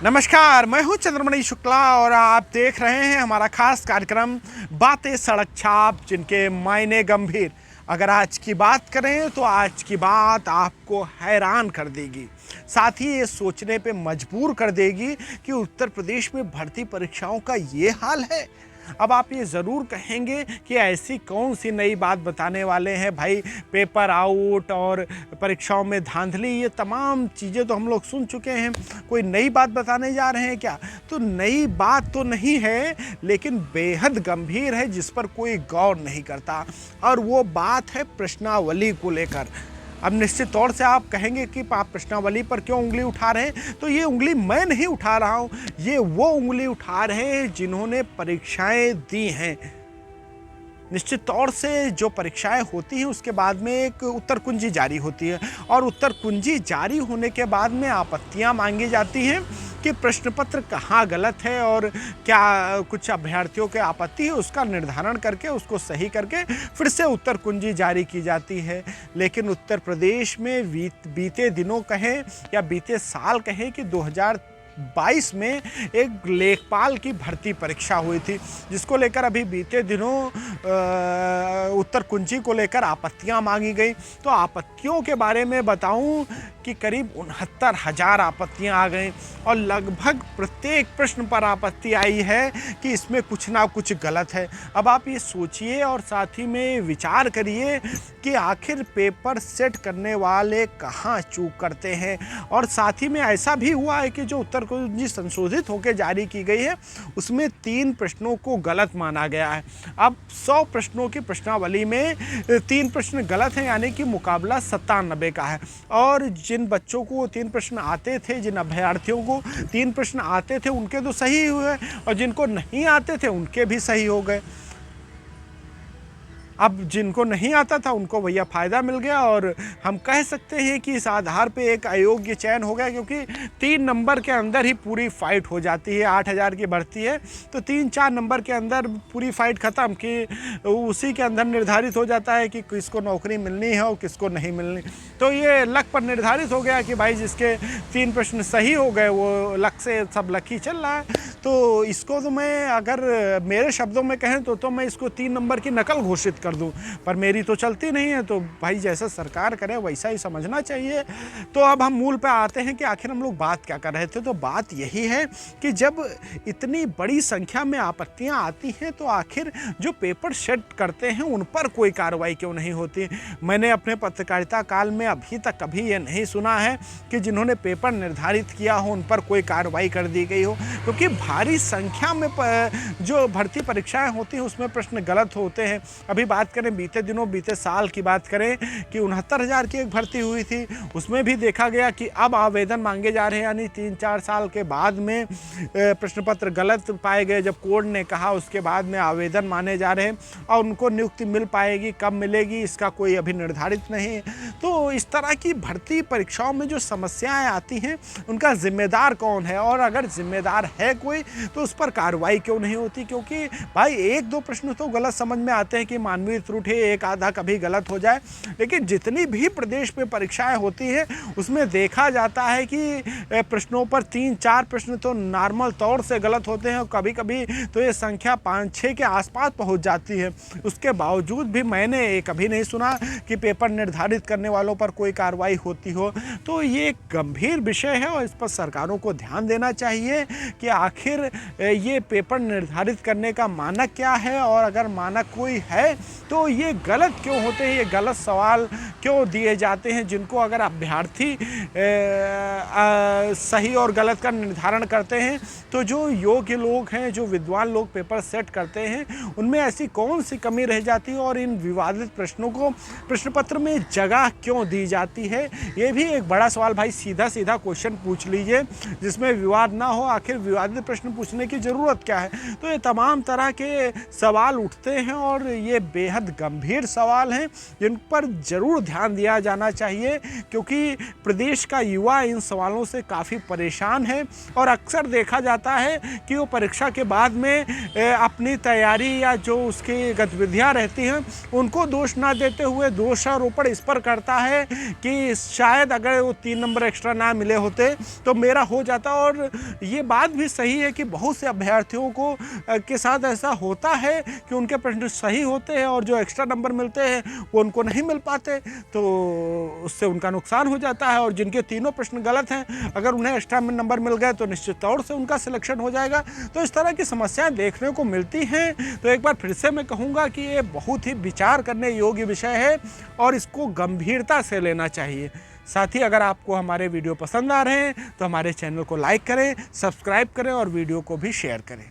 नमस्कार, मैं हूं चंद्रमणि शुक्ला और आप देख रहे हैं हमारा खास कार्यक्रम बातें सड़क छाप, जिनके मायने गंभीर। अगर आज की बात करें तो आज की बात आपको हैरान कर देगी, साथ ही ये सोचने पे मजबूर कर देगी कि उत्तर प्रदेश में भर्ती परीक्षाओं का ये हाल है। अब आप ये ज़रूर कहेंगे कि ऐसी कौन सी नई बात बताने वाले हैं भाई, पेपर आउट और परीक्षाओं में धांधली, ये तमाम चीज़ें तो हम लोग सुन चुके हैं। कोई नई बात बताने जा रहे हैं क्या? तो नई बात तो नहीं है, लेकिन बेहद गंभीर है, जिस पर कोई गौर नहीं करता, और वो बात है प्रश्नावली को लेकर। अब निश्चित तौर से आप कहेंगे कि आप प्रश्नावली पर क्यों उंगली उठा रहे हैं, तो ये उंगली मैं नहीं उठा रहा हूँ, ये वो उंगली उठा रहे हैं जिन्होंने परीक्षाएं दी हैं। निश्चित तौर से जो परीक्षाएं होती हैं उसके बाद में एक उत्तर कुंजी जारी होती है, और उत्तर कुंजी जारी होने के बाद में आपत्तियां मांगी जाती हैं कि प्रश्न पत्र कहाँ गलत है और क्या कुछ अभ्यर्थियों के आपत्ति है, उसका निर्धारण करके उसको सही करके फिर से उत्तर कुंजी जारी की जाती है। लेकिन उत्तर प्रदेश में बीते दिनों कहें या बीते साल कहें कि 2022 में एक लेखपाल की भर्ती परीक्षा हुई थी, जिसको लेकर अभी बीते दिनों उत्तर कुंजी को लेकर आपत्तियां मांगी गई। तो आपत्तियों के बारे में बताऊं कि करीब 69,000 आपत्तियां आ गई, और लगभग प्रत्येक प्रश्न पर आपत्ति आई है कि इसमें कुछ ना कुछ गलत है। अब आप ये सोचिए और साथ ही में विचार करिए कि आखिर पेपर सेट करने वाले कहाँ चूक करते हैं। और साथ ही में ऐसा भी हुआ है कि जो उत्तर कुंजी संशोधित होकर जारी की गई है उसमें 3 प्रश्नों को गलत माना गया है। अब 100 प्रश्नों की प्रश्नावली में 3 प्रश्न गलत हैं, यानी कि मुकाबला 97 का है। और जिन बच्चों को 3 प्रश्न आते थे, जिन अभ्यर्थियों को 3 प्रश्न आते थे, उनके तो सही हुए, और जिनको नहीं आते थे उनके भी सही हो गए। अब जिनको नहीं आता था उनको भैया फ़ायदा मिल गया, और हम कह सकते हैं कि इस आधार पे एक अयोग्य चयन हो गया, क्योंकि 3 नंबर के अंदर ही पूरी फाइट हो जाती है। 8,000 की भर्ती है तो 3-4 नंबर के अंदर पूरी फाइट ख़त्म, कि उसी के अंदर निर्धारित हो जाता है कि किसको नौकरी मिलनी है और किसको नहीं मिलनी। तो ये लक पर निर्धारित हो गया कि भाई जिसके 3 प्रश्न सही हो गए वो लक से सब लकी चल रहा है। तो इसको तो मैं, अगर मेरे शब्दों में कहें तो मैं इसको 3 नंबर की नकल घोषित कर दूं, पर मेरी तो चलती नहीं है, तो भाई जैसा सरकार करे वैसा ही समझना चाहिए। तो अब हम मूल पे आते हैं कि आखिर हम लोग बात क्या कर रहे थे। तो बात यही है कि जब इतनी बड़ी संख्या में आपत्तियां आती हैं तो आखिर जो पेपर सेट करते हैं उन पर कोई कार्रवाई क्यों नहीं होती। मैंने अपने पत्रकारिता काल में अभी तक कभी ये नहीं सुना है कि जिन्होंने पेपर निर्धारित किया हो उन पर कोई कार्रवाई कर दी गई हो, क्योंकि भारी संख्या में जो भर्ती परीक्षाएं होती हैं उसमें प्रश्न गलत होते हैं। अभी बात करें बीते दिनों, बीते साल की बात करें कि 69,000 की एक भर्ती हुई थी, उसमें भी देखा गया कि अब आवेदन मांगे जा रहे हैं, यानी 3-4 साल के बाद में प्रश्न पत्र गलत पाए गए। जब कोर्ट ने कहा उसके बाद में आवेदन माने जा रहे हैं, और उनको नियुक्ति मिल पाएगी, कब मिलेगी इसका कोई अभी निर्धारित नहीं है। तो इस तरह की भर्ती परीक्षाओं में जो समस्याएं आती हैं उनका जिम्मेदार कौन है, और अगर जिम्मेदार है कोई तो उस पर कार्रवाई क्यों नहीं होती। क्योंकि भाई 1-2 प्रश्न तो गलत समझ में आते हैं कि मानवीय त्रुटि एक आधा कभी गलत हो जाए, लेकिन जितनी भी प्रदेश में परीक्षाएं होती हैं उसमें देखा जाता है कि प्रश्नों पर 3-4 प्रश्न तो नॉर्मल तौर से गलत होते हैं, और कभी कभी तो ये संख्या 5-6 के आसपास पहुंच जाती है। उसके बावजूद भी मैंने कभी नहीं सुना कि पेपर निर्धारित करने वालों पर कोई कार्रवाई होती हो। तो ये एक गंभीर विषय है, और इस पर सरकारों को ध्यान देना चाहिए कि आखिर ये पेपर निर्धारित करने का मानक क्या है, और अगर मानक कोई है तो ये गलत क्यों होते हैं, ये गलत सवाल क्यों दिए जाते हैं, जिनको अगर अभ्यर्थी सही और गलत का निर्धारण करते हैं तो जो योग्य लोग हैं, जो विद्वान लोग पेपर सेट करते हैं, उनमें ऐसी कौन सी कमी रह जाती है, और इन विवादित प्रश्नों को प्रश्न पत्र में जगह क्यों दी जाती है, ये भी एक बड़ा सवाल। भाई सीधा सीधा क्वेश्चन पूछ लीजिए जिसमें विवाद ना हो। आखिर विवादित प्रश्न प्रश्न पूछने की ज़रूरत क्या है। तो ये तमाम तरह के सवाल उठते हैं और ये बेहद गंभीर सवाल हैं जिन पर ज़रूर ध्यान दिया जाना चाहिए, क्योंकि प्रदेश का युवा इन सवालों से काफ़ी परेशान है और अक्सर देखा जाता है कि वो परीक्षा के बाद में अपनी तैयारी या जो उसकी गतिविधियाँ रहती हैं उनको दोष ना देते हुए दोषारोपण इस पर करता है कि शायद अगर वो 3 नंबर एक्स्ट्रा ना मिले होते तो मेरा हो जाता। और ये बात भी सही है कि बहुत से अभ्यर्थियों को के साथ ऐसा होता है कि उनके प्रश्न सही होते हैं और जो एक्स्ट्रा नंबर मिलते हैं वो उनको नहीं मिल पाते, तो उससे उनका नुकसान हो जाता है। और जिनके तीनों प्रश्न गलत हैं, अगर उन्हें एक्स्ट्रा नंबर मिल गए तो निश्चित तौर से उनका सिलेक्शन हो जाएगा। तो इस तरह की समस्याएं देखने को मिलती हैं। तो एक बार फिर से मैं कहूँगा कि ये बहुत ही विचार करने योग्य विषय है और इसको गंभीरता से लेना चाहिए। साथ ही अगर आपको हमारे वीडियो पसंद आ रहे हैं तो हमारे चैनल को लाइक करें, सब्सक्राइब करें और वीडियो को भी शेयर करें।